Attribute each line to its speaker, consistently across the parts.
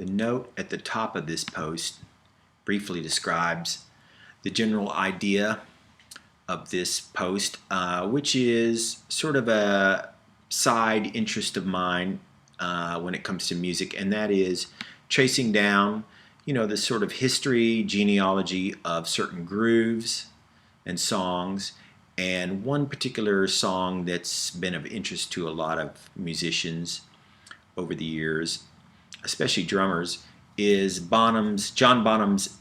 Speaker 1: The note at the top of this post briefly describes the general idea of this post, which is sort of a side interest of mine when it comes to music, and that is tracing down, the sort of history, genealogy of certain grooves and songs. And one particular song that's been of interest to a lot of musicians over the years, especially drummers, is John Bonham's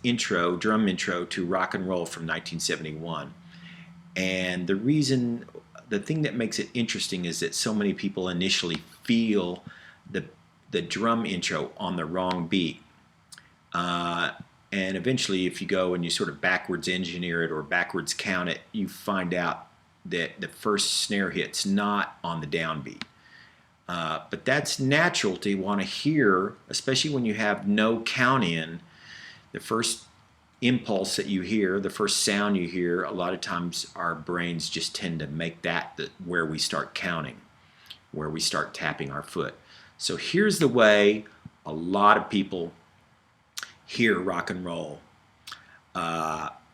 Speaker 1: drum intro to rock and roll from 1971. And the thing that makes it interesting is that so many people initially feel the drum intro on the wrong beat. And eventually, if you go and you sort of backwards engineer it or backwards count it, you find out that the first snare hit's not on the downbeat. But that's natural to want to hear, especially when you have no count in. The first impulse that you hear, the first sound you hear, a lot of times our brains just tend to make that where we start counting, where we start tapping our foot. So here's the way a lot of people hear rock and roll,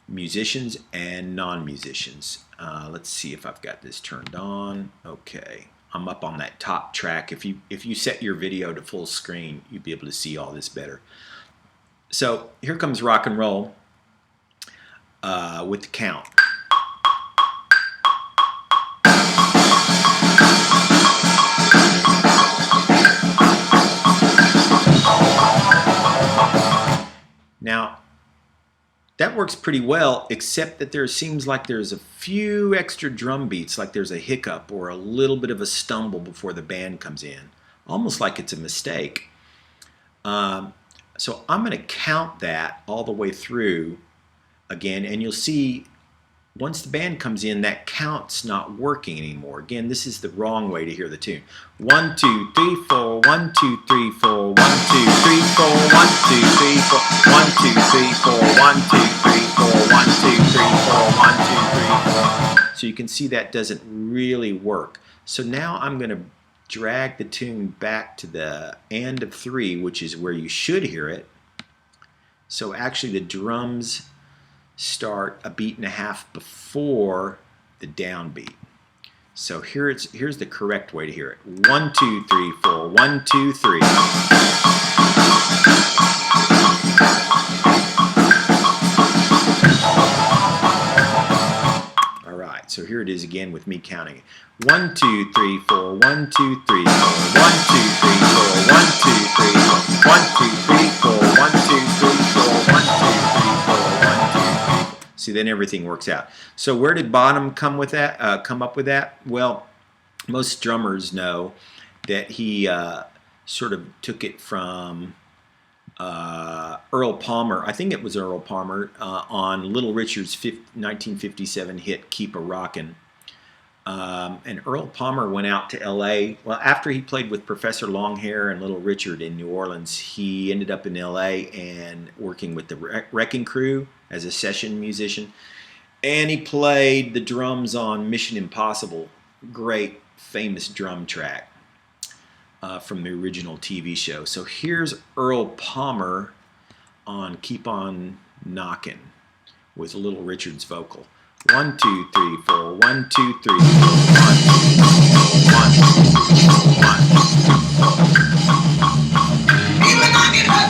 Speaker 1: musicians and non-musicians. Let's see if I've got this turned on. Okay, I'm up on that top track. If you set your video to full screen, you'd be able to see all this better. So here comes rock and roll with the count. Now, that works pretty well, except that there seems like there's a few extra drum beats, like there's a hiccup or a little bit of a stumble before the band comes in, almost like it's a mistake. So I'm going to count that all the way through again, and you'll see once the band comes in, that count's not working anymore. Again, this is the wrong way to hear the tune. 1, 2, 3, 4, 1, 2, 3, 4, 1, 2, 3, 4, 1, 2, 3, 4, 1, 2, 3, 4, 1, 2, 3, 4, 1, 2, 3, 4, 1, 2, 3, 4. So you can see that doesn't really work. So now I'm going to drag the tune back to the end of 3, which is where you should hear it. So actually the drums start a beat and a half before the downbeat. So here's the correct way to hear it. 1, 2, 3, 4, 1, 2, 3. All right, so here it is again with me counting. 1, 2, 3, 4, 1, 2, 3, 4, 1, 2, 3, 4, 1, 2, 3, 4, 1, 2, 3, 4, 1, 2, 3, 4, 1, 2, 3, 4, 1, 2, 3, 4. See, then everything works out. So where did Bonham come up with that? Well, most drummers know that he sort of took it from Earl Palmer. I think it was Earl Palmer on Little Richard's 1957 hit "Keep a Rockin'." And Earl Palmer went out to L.A. Well, after he played with Professor Longhair and Little Richard in New Orleans, he ended up in L.A. and working with the Wrecking Crew as a session musician. And he played the drums on Mission Impossible, great famous drum track from the original TV show. So here's Earl Palmer on "Keep on Knockin'" with Little Richard's vocal. 1, 2, 3, 4, 1, 2, 3, 4, 1, 2, 3, 4, 1, 2,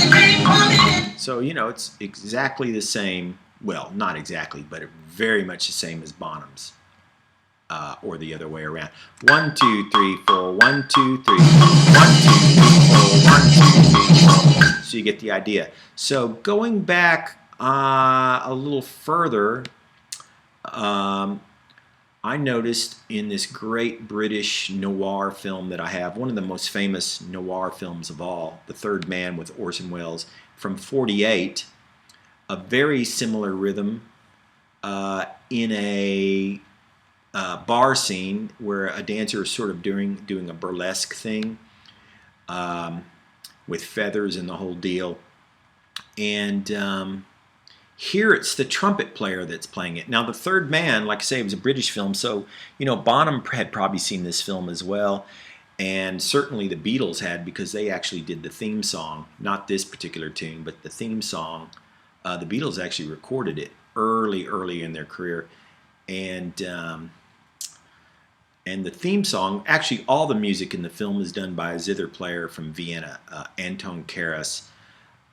Speaker 1: 3, 4, 1, 2. So, it's exactly the same. Well, not exactly, but very much the same as Bonham's, or the other way around. 1, 2, 3, 4, 1, 2, 3, 4, 1, 2, 3, 4, 1, 2, 3, 4. So you get the idea. So going back a little further, I noticed in this great British noir film that I have, one of the most famous noir films of all, The Third Man with Orson Welles, from '48, a very similar rhythm in a bar scene where a dancer is sort of doing a burlesque thing with feathers and the whole deal. And here it's the trumpet player that's playing it. Now, The Third Man, like I say, it was a British film, so Bonham had probably seen this film as well. And certainly the Beatles had, because they actually did the theme song, not this particular tune, but the theme song. The Beatles actually recorded it early in their career, and the theme song, actually all the music in the film is done by a zither player from Vienna, Anton Karas.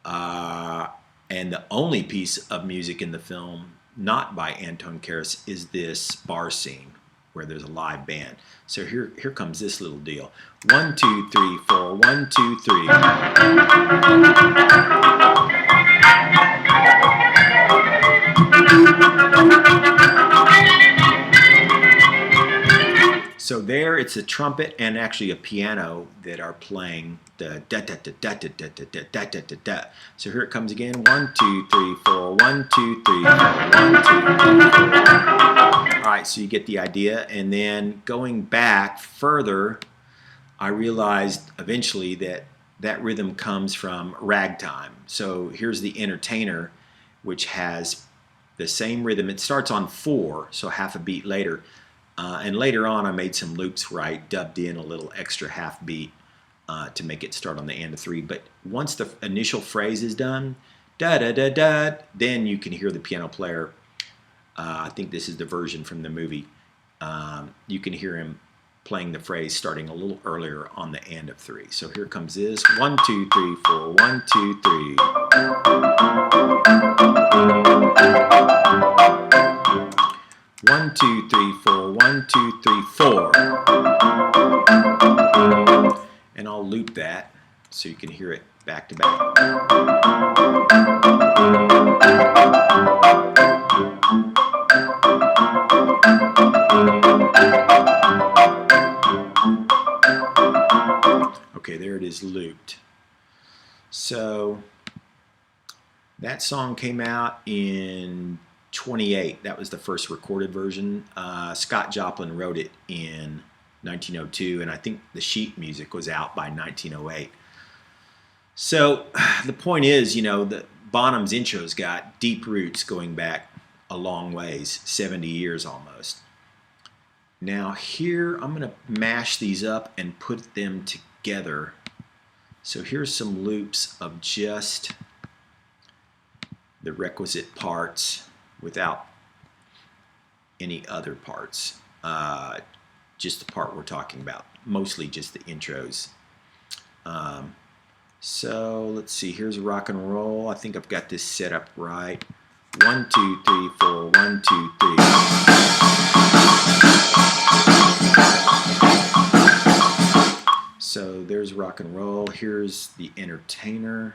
Speaker 1: And the only piece of music in the film not by Anton Karas is this bar scene where there's a live band. So here comes this little deal. 1, 2, 3, 4, 1, 2, 3. So there, it's a trumpet and actually a piano that are playing the da da da da da da da da da da da da. So here it comes again. 1, 2, 3, 4. 1, 2, 3, 4. 1, 2, 3, 4. All right, so you get the idea. And then going back further, I realized eventually that that rhythm comes from Ragtime. So here's the Entertainer, which has the same rhythm. It starts on 4, so half a beat later. And later on, I made some loops where I dubbed in a little extra half beat to make it start on the end of 3. But once the initial phrase is done, da da da da, then you can hear the piano player. I think this is the version from the movie. You can hear him playing the phrase starting a little earlier on the end of 3. So here comes this. 1, 2, 3, 4. 1, 2, 3. 1, 2, 3, 4. 1, 2, 3, 4. And I'll loop that so you can hear it back to back. Okay, there it is looped. So that song came out in 28. That was the first recorded version. Scott Joplin wrote it in 1902, and I think the sheet music was out by 1908. So the point is, that Bonham's intro's got deep roots going back a long ways, 70 years almost. Now here, I'm going to mash these up and put them together. So here's some loops of just the requisite parts without any other parts. Just the part we're talking about, mostly just the intros. So let's see, here's rock and roll. I think I've got this set up right. 1, 2, 3, 4, 1, 2, 3. So there's rock and roll. Here's the Entertainer.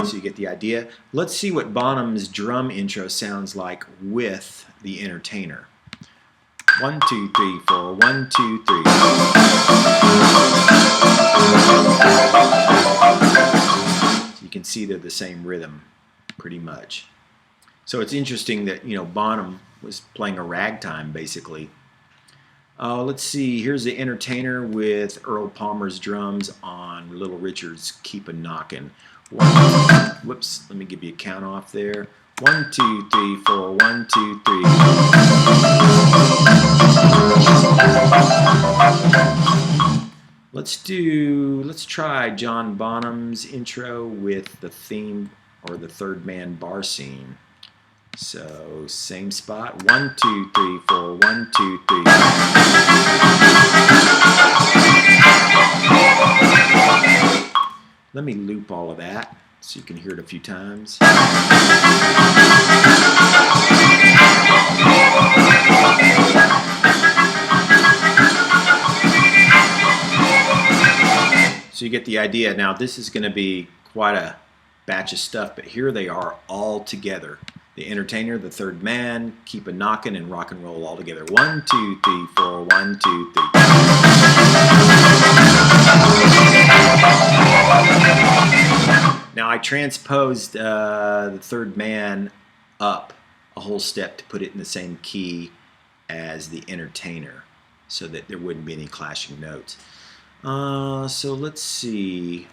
Speaker 1: So you get the idea. Let's see what Bonham's drum intro sounds like with the Entertainer. 1, 2, 3, 4. 1, 2, 3. So you can see they're the same rhythm, pretty much. So it's interesting that Bonham was playing a ragtime basically. Let's see. Here's the Entertainer with Earl Palmer's drums on Little Richard's "Keep a Knockin'." Whoops. Let me give you a count off there. 1, 2, 3, 4. 1, 2, 3. Let's try John Bonham's intro with the theme or the third man bar scene. So same spot. 1, 2, 3, 4. 1, 2, 3. Let me loop all of that so you can hear it a few times. So you get the idea. Now this is going to be quite a batch of stuff, but here they are all together. The Entertainer, the third man, Keep a Knockin', and rock and roll all together. 1, 2, 3, 4. 1, 2, 3. Now I transposed the third man up a whole step to put it in the same key as the Entertainer so that there wouldn't be any clashing notes. So let's see.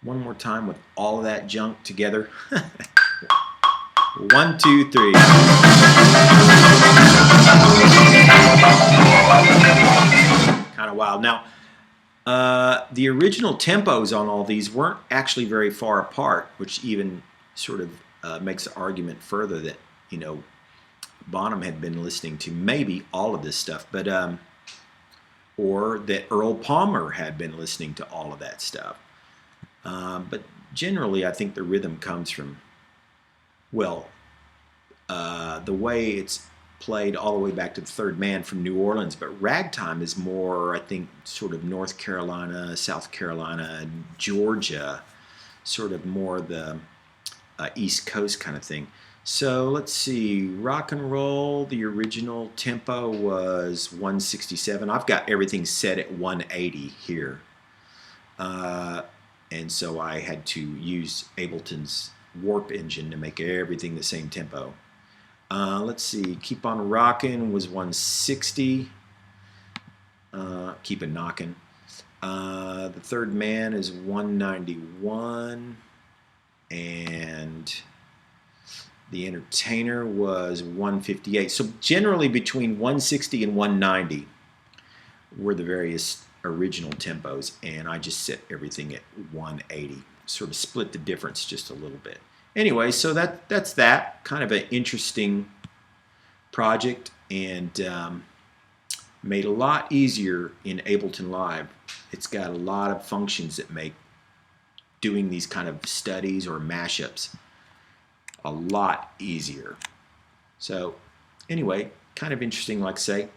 Speaker 1: One more time with all of that junk together. 1, 2, 3. Kind of wild. Now, the original tempos on all these weren't actually very far apart, which even sort of makes the argument further that, you know, Bonham had been listening to maybe all of this stuff, but or that Earl Palmer had been listening to all of that stuff. But generally, I think the rhythm comes from, well, the way it's played all the way back to the Third Man from New Orleans. But ragtime is more, I think, sort of North Carolina, South Carolina, Georgia, sort of more the East Coast kind of thing. So let's see, rock and roll, the original tempo was 167. I've got everything set at 180 here. And so I had to use Ableton's warp engine to make everything the same tempo. Let's see, Keep on Rockin' was 160. Keep it knockin'. The Third Man is 191. And The Entertainer was 158. So generally between 160 and 190 were the various original tempos, and I just set everything at 180. Sort of split the difference just a little bit. Anyway, so that's that. Kind of an interesting project, and made a lot easier in Ableton Live. It's got a lot of functions that make doing these kind of studies or mashups a lot easier. So anyway, kind of interesting, like I say.